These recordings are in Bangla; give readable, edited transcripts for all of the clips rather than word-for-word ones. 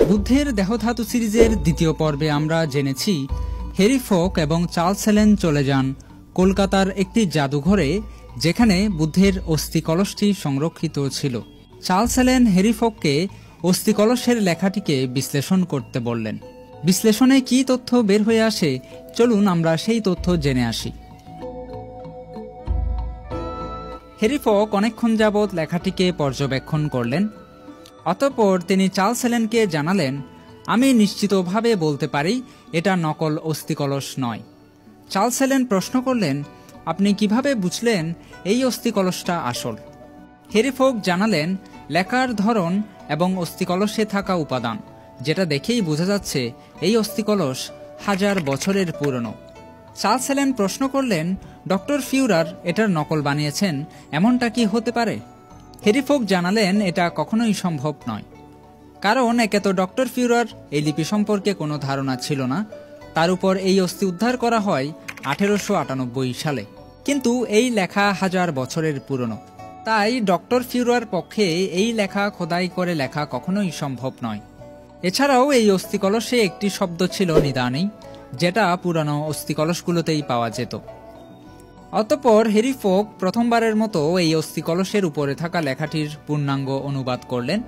বুদ্ধের দেহধাতু সিরিজের দ্বিতীয় পর্বে আমরা জেনেছি হ্যারি ফোক এবং চার্লস অ্যালেন চলে যান কলকাতার একটি জাদুঘরে, যেখানে বুদ্ধের অস্থি কলসটি সংরক্ষিত ছিল। চার্লস অ্যালেন হ্যারি ফোককে অস্থি কলসের লেখাটিকে বিশ্লেষণ করতে বললেন। বিশ্লেষণে কী তথ্য বের হয়ে আসে, চলুন আমরা সেই তথ্য জেনে আসি। হ্যারি ফোক অনেকক্ষণ যাবৎ লেখাটিকে পর্যবেক্ষণ করলেন। অতঃপর তিনি চার্লস অ্যালেনকে জানালেন, আমি নিশ্চিতভাবে বলতে পারি এটা নকল অস্থিকলস নয়। চার্লস অ্যালেন প্রশ্ন করলেন, আপনি কিভাবে বুঝলেন এই অস্থিকলসটা আসল? হ্যারি ফোক জানালেন, লেখার ধরন এবং অস্থিকলসে থাকা উপাদান, যেটা দেখেই বোঝা যাচ্ছে এই অস্থিকলস 1000 বছরের পুরনো। চার্লস অ্যালেন প্রশ্ন করলেন, ডক্টর ফিউরার এটার নকল বানিয়েছেন, এমনটা কি হতে পারে? হ্যারি ফোক জানালেন, এটা কখনোই সম্ভব নয়। কারণ একে তো ডক্টর ফিউরার এই লিপি সম্পর্কে কোনো ধারণা ছিল না, তার উপর এই অস্থি উদ্ধার করা হয় 1898 সালে। কিন্তু এই লেখা 1000 বছরের পুরনো, তাই ডক্টর ফিউরার পক্ষে এই লেখা খোদাই করে লেখা কখনোই সম্ভব নয়। এছাড়াও এই অস্থিকলসে একটি শব্দ ছিল নিদানি, যেটা পুরানো অস্থিকলসগুলোতেই পাওয়া যেত। অতঃপর হ্যারি ফোক প্রথমবারের মতো এই অস্থিকলসের উপরে থাকা লেখাটির পূর্ণাঙ্গ অনুবাদ করলেন।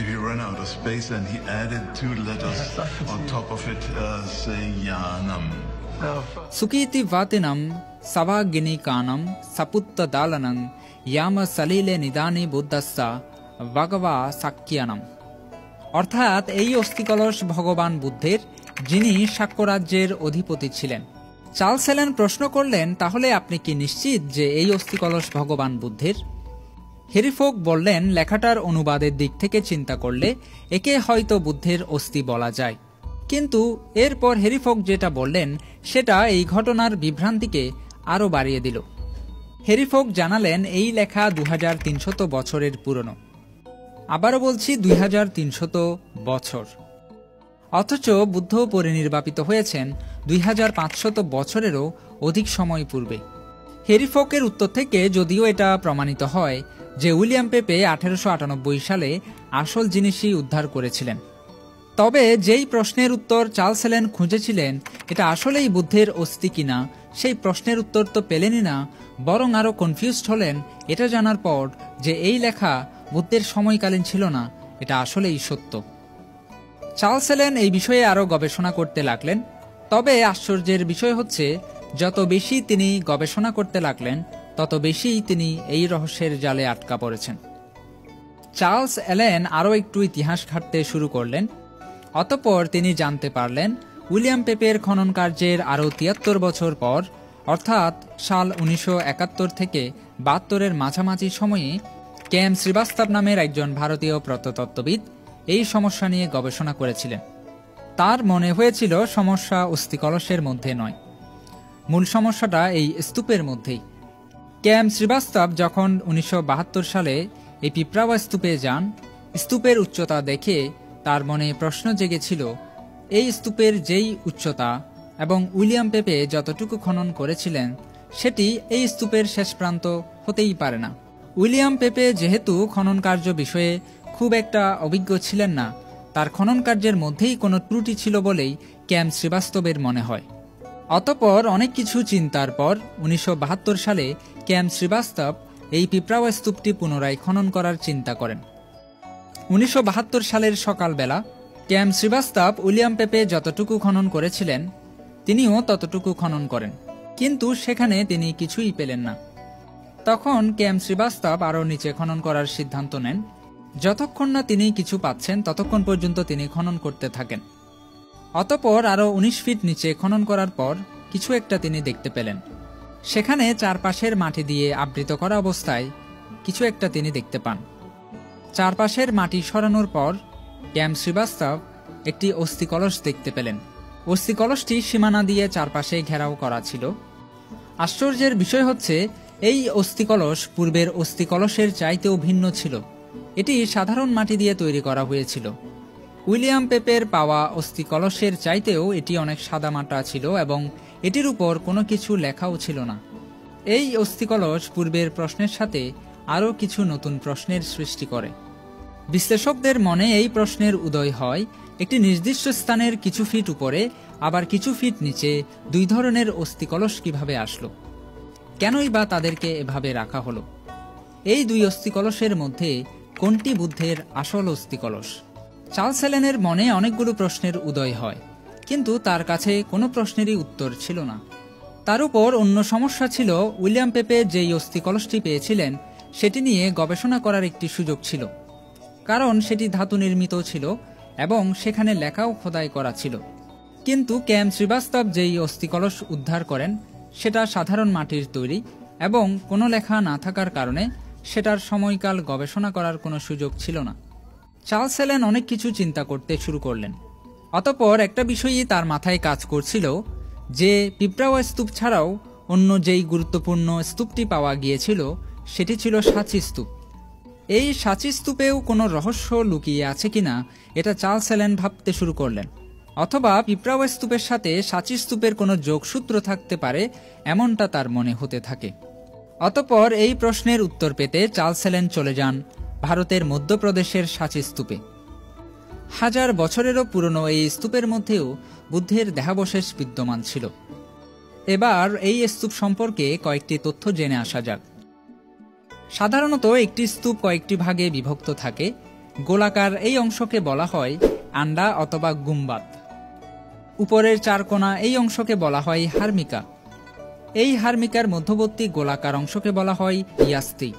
He ran out of space and he added 2 letters on top of it, saying Yanam. Sukiti Vatinam Savagini Kanam Saputta Dalanam Yama Salile Nidani Buddhassa Vagava Sakyanam। অর্থাৎ এই অস্থিকলস ভগবান বুদ্ধের, যিনি শাক্যরাজ্যের অধিপতি ছিলেন। চার্লস অ্যালেন প্রশ্ন করলেন, তাহলে আপনি কি নিশ্চিত যে এই অস্থিকলস ভগবান বুদ্ধের? হ্যারি ফোক বললেন, লেখাটার অনুবাদের দিক থেকে চিন্তা করলে একে হয়তো বুদ্ধের অস্থি বলা যায়। কিন্তু এরপর হ্যারি ফোক যেটা বললেন সেটা এই ঘটনার বিভ্রান্তিকে আরও বাড়িয়ে দিল। হ্যারি ফোক জানালেন, এই লেখা 2300 বছরের পুরনো। আবারও বলছি, 2300 বছর। অথচ বুদ্ধ পরিনির্বাপিত হয়েছেন 2500 বছরেরও অধিক সময় পূর্বে। হ্যারি ফোকের উত্তর থেকে যদিও এটা প্রমাণিত হয় যে উইলিয়াম পেপে 1898 সালে আসল জিনিসই উদ্ধার করেছিলেন, তবে যেই প্রশ্নের উত্তর চার্লস অ্যালেন খুঁজেছিলেন, এটা আসলেই বুদ্ধের অস্থি কিনা, সেই প্রশ্নের উত্তর তো পেলেনই না, বরং আরও কনফিউজড হলেন এটা জানার পর যে এই লেখা বুদ্ধের সময়কালীন ছিল না, এটা আসলেই সত্য। চার্লস অ্যালেন এই বিষয়ে আরও গবেষণা করতে লাগলেন। তবে আশ্চর্যের বিষয় হচ্ছে, যত বেশি তিনি গবেষণা করতে লাগলেন, তত বেশি তিনি এই রহস্যের জালে আটকা পড়েছেন। চার্লস অ্যালেন আরও একটু ইতিহাস ঘাঁটতে শুরু করলেন। অতঃপর তিনি জানতে পারলেন, উইলিয়াম পেপের খনন কার্যের আরও 73 বছর পর, অর্থাৎ সাল 1971 থেকে 72-এর মাঝামাঝি সময়ে কেএম শ্রীবাস্তব নামের একজন ভারতীয় প্রত্নতত্ত্ববিদ এই সমস্যা নিয়ে গবেষণা করেছিলেন। তার মনে হয়েছিল সমস্যা অস্থিকলসের মধ্যে নয়, মূল সমস্যাটা এই স্তূপের মধ্যেই। কেএম শ্রীবাস্তব যখন 1972 সালে এই পিপ্রাওয়া স্তূপে যান, স্তূপের উচ্চতা দেখে তার মনে প্রশ্ন জেগেছিল, এই স্তূপের যেই উচ্চতা এবং উইলিয়াম পেপে যতটুকু খনন করেছিলেন, সেটি এই স্তূপের শেষ প্রান্ত হতেই পারে না। উইলিয়াম পেপে যেহেতু খনন কার্য বিষয়ে খুব একটা অভিজ্ঞ ছিলেন না, তার খনন কার্যের মধ্যেই কোনো ত্রুটি ছিল বলেই কেএম শ্রীবাস্তবের মনে হয়। অতঃপর অনেক কিছু চিন্তার পর 1972 সালে কেএম শ্রীবাস্তব এই পিপ্রাওয়া স্তূপটি পুনরায় খনন করার চিন্তা করেন। 1972 সালের সকালবেলা কেএম শ্রীবাস্তব উইলিয়াম পেপে যতটুকু খনন করেছিলেন, তিনিও ততটুকু খনন করেন, কিন্তু সেখানে তিনি কিছুই পেলেন না। তখন কেএম শ্রীবাস্তব আরও নিচে খনন করার সিদ্ধান্ত নেন। যতক্ষণ না তিনি কিছু পাচ্ছেন, ততক্ষণ পর্যন্ত তিনি খনন করতে থাকেন। অতঃপর আরও 19 ফিট নিচে খনন করার পর কিছু একটা তিনি দেখতে পেলেন। সেখানে চারপাশের মাটি দিয়ে আবৃত করা অবস্থায় কিছু একটা তিনি দেখতে পান। চারপাশের মাটি সরানোর পর কেএম শ্রীবাস্তব একটি অস্থিকলস দেখতে পেলেন। অস্থিকলসটি সীমানা দিয়ে চারপাশে ঘেরাও করা ছিল। আশ্চর্যের বিষয় হচ্ছে, এই অস্থিকলস পূর্বের অস্থিকলসের চাইতেও ভিন্ন ছিল। এটি সাধারণ মাটি দিয়ে তৈরি করা হয়েছিল। উইলিয়াম পেপের পাওয়া অস্থিকলসের চাইতেও এটি অনেক সাদামাটা ছিল এবং এটির উপর কোনো কিছু লেখাও ছিল না। এই অস্থিকলস পূর্বের প্রশ্নের সাথে আরও কিছু নতুন প্রশ্নের সৃষ্টি করে। বিশ্লেষকদের মনে এই প্রশ্নের উদয় হয়, একটি নির্দিষ্ট স্থানের কিছু ফিট উপরে আবার কিছু ফিট নিচে দুই ধরনের অস্থিকলস কিভাবে আসলো? কেনই বা তাদেরকে এভাবে রাখা হলো? এই দুই অস্থিকলসের মধ্যে কোনটি বুদ্ধের আসল অস্থিকলস? চার্লস হেলেনের মনে অনেকগুলো প্রশ্নের উদয় হয়, কিন্তু তার কাছে কোনো প্রশ্নেরই উত্তর ছিল না। তার উপর অন্য সমস্যা ছিল, উইলিয়াম পেপে যেই অস্থিকলসটি পেয়েছিলেন সেটি নিয়ে গবেষণা করার একটি সুযোগ ছিল, কারণ সেটি ধাতু নির্মিত ছিল এবং সেখানে লেখাও খোদাই করা ছিল। কিন্তু ক্যাম শ্রীবাস্তব যেই অস্থিকলস উদ্ধার করেন সেটা সাধারণ মাটির তৈরি এবং কোনো লেখা না থাকার কারণে সেটার সময়কাল গবেষণা করার কোনো সুযোগ ছিল না। চার্লস হেলেন অনেক কিছু চিন্তা করতে শুরু করলেন। অতঃপর একটা বিষয়ই তার মাথায় কাজ করছিল, যে পিঁপড়াওয়া স্তূপ ছাড়াও অন্য যেই গুরুত্বপূর্ণ স্তূপটি পাওয়া গিয়েছিল সেটি ছিল সাঁচি স্তূপ। এই সাঁচি স্তূপেও কোনো রহস্য লুকিয়ে আছে কিনা এটা চার্লস হেলেন ভাবতে শুরু করলেন, অথবা পিঁপড়াওয়া স্তূপের সাথে সাঁচি স্তূপের কোনো যোগসূত্র থাকতে পারে এমনটা তার মনে হতে থাকে। অতঃপর এই প্রশ্নের উত্তর পেতে চার্লস হেলেন চলে যান ভারতের মধ্যপ্রদেশের সাঁচি স্তূপে। 1000 বছরেরও পুরনো এই স্তূপের মধ্যেও বুদ্ধের দেহাবশেষ বিদ্যমান ছিল। এবার এই স্তূপ সম্পর্কে কয়েকটি তথ্য জেনে আসা যাক। সাধারণত একটি স্তূপ কয়েকটি ভাগে বিভক্ত থাকে। গোলাকার এই অংশকে বলা হয় আন্ডা অথবা গুম্বাদ। উপরের 4 কোণা এই অংশকে বলা হয় হার্মিকা। এই হার্মিকার মধ্যবর্তী গোলাকার অংশকে বলা হয় ইয়াস্তি।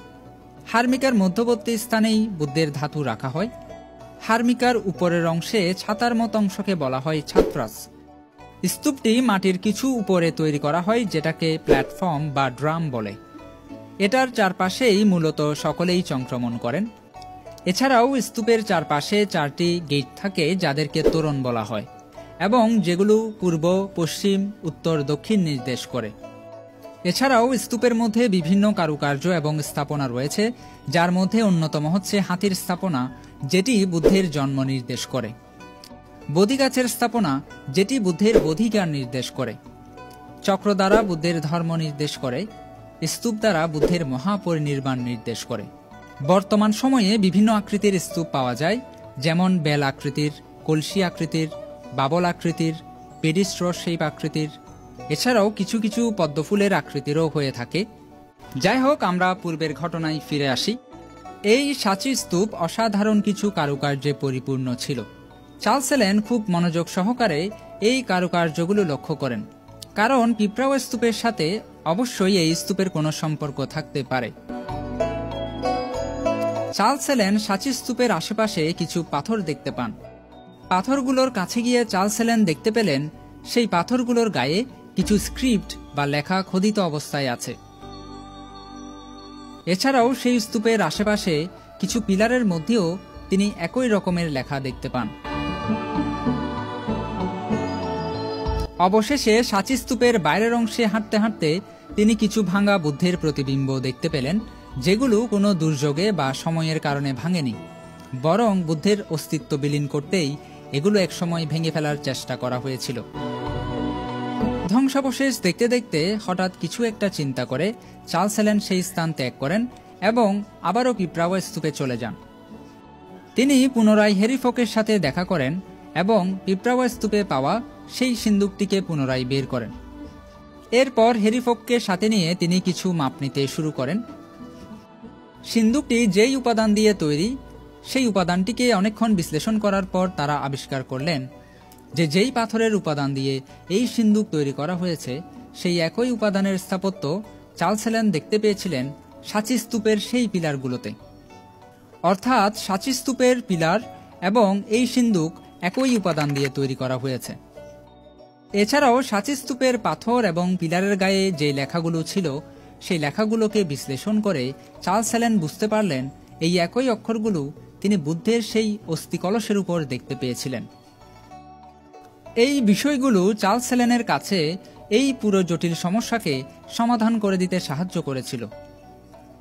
হার্মিকার মধ্যবর্তী স্থানেই বুদ্ধের ধাতু রাখা হয়। হার্মিকার উপরের অংশে ছাতার মতো অংশকে বলা হয় ছাত্রাস। স্তূপটি মাটির কিছু উপরে তৈরি করা হয়, যেটাকে প্ল্যাটফর্ম বা ড্রাম বলে। এটার চারপাশেই মূলত সকলেই সংক্রমণ করেন। এছাড়াও স্তূপের চারপাশে 4টি গেট থাকে, যাদেরকে তোরণ বলা হয় এবং যেগুলো পূর্ব, পশ্চিম, উত্তর, দক্ষিণ নির্দেশ করে। এছাড়াও স্তূপের মধ্যে বিভিন্ন কারুকার্য এবং স্থাপনা রয়েছে, যার মধ্যে অন্যতম হচ্ছে হাতির স্থাপনা, যেটি বুদ্ধের জন্ম নির্দেশ করে, বোধি গাছের স্থাপনা, যেটি বুদ্ধের বোধিজ্ঞান নির্দেশ করে, চক্র দ্বারা বুদ্ধের ধর্ম নির্দেশ করে, স্তূপ দ্বারা বুদ্ধের মহাপরিনির্বাণ নির্দেশ করে। বর্তমান সময়ে বিভিন্ন আকৃতির স্তূপ পাওয়া যায়, যেমন বেল আকৃতির, কলসি আকৃতির, বাবল আকৃতির, পেডিস্ট্র শেপ আকৃতির। এছাড়াও কিছু কিছু পদ্মফুলের আকৃতিরও হয়ে থাকে। যাই হোক, আমরা পূর্বের ঘটনায় ফিরে আসি। এই সাঁচি স্তূপ অসাধারণ কিছু কারুকার্যে পরিপূর্ণ ছিল। চার্লস হেলেন খুব মনোযোগ সহকারে এই কারুকার্যগুলো লক্ষ্য করেন, কারণ পিঁপড়াওয়া স্তূপের সাথে অবশ্যই এই স্তূপের কোনো সম্পর্ক থাকতে পারে। চার্লস হেলেন সাঁচি স্তূপের আশেপাশে কিছু পাথর দেখতে পান। পাথরগুলোর কাছে গিয়ে চার্লস হেলেন দেখতে পেলেন সেই পাথরগুলোর গায়ে কিছু স্ক্রিপ্ট বা লেখা খোদিত অবস্থায় আছে। এছাড়াও সেই স্তূপের আশেপাশে কিছু পিলারের মধ্যেও তিনি একই রকমের লেখা দেখতে পান। অবশেষে সাঁচি স্তূপের বাইরের অংশে হাঁটতে হাঁটতে তিনি কিছু ভাঙা বুদ্ধের প্রতিবিম্ব দেখতে পেলেন, যেগুলো কোনো দুর্যোগে বা সময়ের কারণে ভাঙেনি, বরং বুদ্ধের অস্তিত্ব বিলীন করতেই এগুলো একসময় ভেঙে ফেলার চেষ্টা করা হয়েছিল। ধ্বংসাবশেষ দেখতে দেখতে হঠাৎ কিছু একটা চিন্তা করে চার্লস হেলেন সেই স্থান ত্যাগ করেন এবং আবারও পিঁপড়াওয়া স্তূপে চলে যান। তিনি পুনরায় হ্যারি ফোকের সাথে দেখা করেন এবং পিঁপড়াওয়া স্তূপে পাওয়া সেই সিন্দুকটিকে পুনরায় বের করেন। এরপর হ্যারি ফোককে সাথে নিয়ে তিনি কিছু মাপ নিতে শুরু করেন। সিন্দুকটি যেই উপাদান দিয়ে তৈরি, সেই উপাদানটিকে অনেকক্ষণ বিশ্লেষণ করার পর তারা আবিষ্কার করলেন যে যেই পাথরের উপাদান দিয়ে এই সিন্দুক তৈরি করা হয়েছে, সেই একই উপাদানের স্থাপত্য চার্লস হেলেন দেখতে পেয়েছিলেন সাঁচি স্তূপের সেই পিলারগুলোতে। অর্থাৎ সাঁচি স্তূপের পিলার এবং এই সিন্দুক একই উপাদান দিয়ে তৈরি করা হয়েছে। এছাড়াও সাঁচি স্তূপের পাথর এবং পিলারের গায়ে যে লেখাগুলো ছিল, সেই লেখাগুলোকে বিশ্লেষণ করে চার্লস হেলেন বুঝতে পারলেন এই একই অক্ষরগুলো তিনি বুদ্ধের সেই অস্থিকলসের উপর দেখতে পেয়েছিলেন। এই বিষয়গুলো চার্লস হেলেনের কাছে এই পুরো জটিল সমস্যাকে সমাধান করে দিতে সাহায্য করেছিল।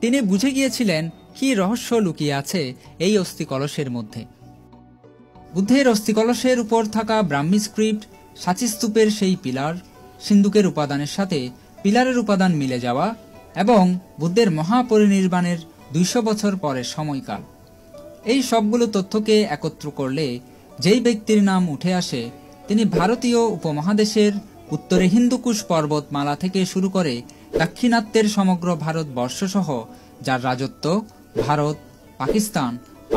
তিনি বুঝে গিয়েছিলেন কি রহস্য লুকিয়ে আছে এই অস্থিকলসের মধ্যে। বুদ্ধের অস্থিকলসের উপর থাকা ব্রাহ্মী স্ক্রিপ্ট, সাচিস্তূপের সেই পিলার, সিন্ধুকের উপাদানের সাথে পিলারের উপাদান মিলে যাওয়া এবং বুদ্ধের মহাপরিনির্বাণের 200 বছর পরের সময়কাল, এই সবগুলো তথ্যকে একত্র করলে যেই ব্যক্তির নাম উঠে আসে তিনি ভারতীয় উপমহাদেশের উত্তরে হিন্দুকুশ পর্বতমালা থেকে শুরু করে দাক্ষিণাত্যের সমগ্র ভারতবর্ষসহ যার রাজত্ব ভারত, পাকিস্তান,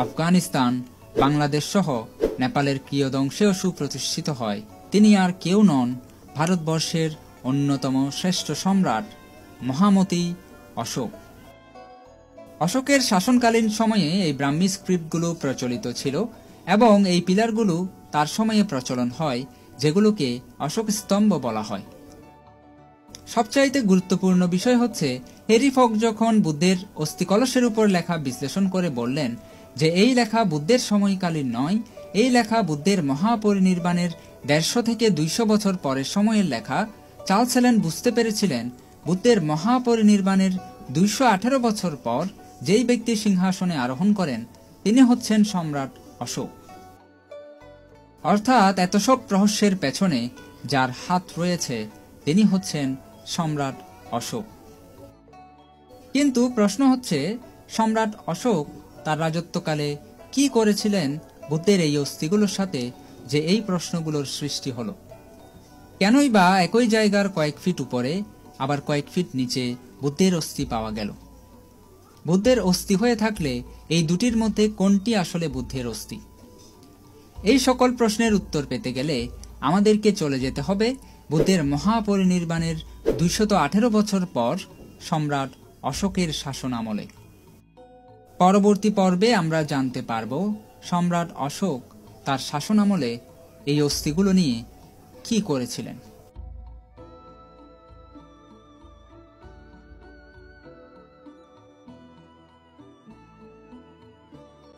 আফগানিস্তান, বাংলাদেশ সহ নেপালের কিয়দংশেও সুপ্রতিষ্ঠিত হয়, তিনি আর কেউ নন ভারতবর্ষের অন্যতম শ্রেষ্ঠ সম্রাট মহামতি অশোক। অশোকের শাসনকালীন সময়ে এই ব্রাহ্মী স্ক্রিপ্টগুলো প্রচলিত ছিল এবং এই পিলারগুলো তার সময়ে প্রচলন হয়, যেগুলোকে অশোক স্তম্ভ বলা হয়। সবচাইতে গুরুত্বপূর্ণ বিষয় হচ্ছে হেরি ফক যখন বুদ্ধের অস্থিকলসের উপর লেখা বিশ্লেষণ করে বললেন যে এই লেখা বুদ্ধের সময়কালীন নয়, এই লেখা বুদ্ধের মহাপরিনির্বাণের 150 থেকে 200 বছর পরের সময়ের লেখা, চার্লস অ্যালেন বুঝতে পেরেছিলেন বুদ্ধের মহাপরিনির্বাণের 218 বছর পর যেই ব্যক্তি সিংহাসনে আরোহণ করেন তিনি হচ্ছেন সম্রাট অশোক। অর্থাৎ এত সব রহস্যের পেছনে যার হাত রয়েছে তিনি হচ্ছেন সম্রাট অশোক। কিন্তু প্রশ্ন হচ্ছে, সম্রাট অশোক তার রাজত্বকালে কি করেছিলেন বুদ্ধের এই অস্থিগুলোর সাথে যে এই প্রশ্নগুলোর সৃষ্টি হলো? কেনই বা একই জায়গার কয়েক ফিট উপরে আবার কয়েক ফিট নিচে বুদ্ধের অস্থি পাওয়া গেল? বুদ্ধের অস্থি হয়ে থাকলে এই দুটির মধ্যে কোনটি আসলে বুদ্ধের অস্থি? এই সকল প্রশ্নের উত্তর পেতে গেলে আমাদেরকে চলে যেতে হবে বুদ্ধের মহাপরিনির্বাণের 218 বছর পর সম্রাট অশোকের শাসন আমলে। পরবর্তী পর্বে আমরা জানতে পারব সম্রাট অশোক তার শাসন আমলে এই অস্থিগুলো নিয়ে কি করেছিলেন।